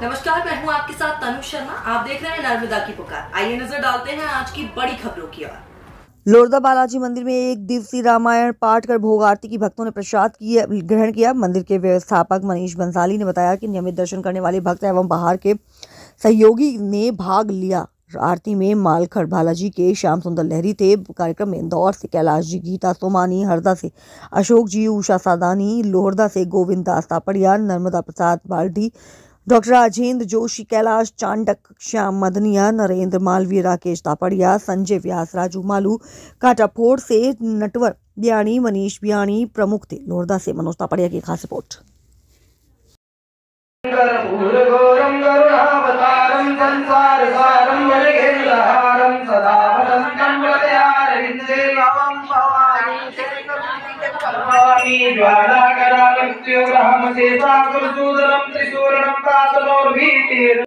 नमस्कार, मैं हूं आपके साथ तनु शर्मा। आप देख रहे हैं नर्मदा की पुकार। आइए नजर डालते हैं आज की बड़ी खबरों की ओर। लोरदा बालाजी मंदिर में एक दिवसीय रामायण पाठ कर भोग आरती की भक्तों ने प्रसाद ग्रहण किया। मंदिर के व्यवस्थापक मनीष बंसाली ने बताया कि नियमित दर्शन करने वाले भक्त एवं बाहर के सहयोगी ने भाग लिया। आरती में मालखड़ बालाजी के श्याम सुंदर लहरी थे। कार्यक्रम में इंदौर से कैलाश जी, गीता सोमानी, हरदा से अशोक जी, उषा सादानी, लोहरदा से गोविंद दास तापड़िया, नर्मदा प्रसाद बाल्टी, डॉक्टर राजेंद्र जोशी, कैलाश चांडक, श्याम मदनिया, नरेंद्र मालवीय, राकेश तापड़िया, संजय व्यास, राजू मालू, काटाफोड़ से नटवर बियाणी, मनीष बियाणी प्रमुख थे। लोहरदा से मनोज तापड़िया की खास रिपोर्ट। ज्वालाकरामृत्युग्रहमशेषासुरसूदनं त्रिशूरणं प्रातनोर्भीतिर्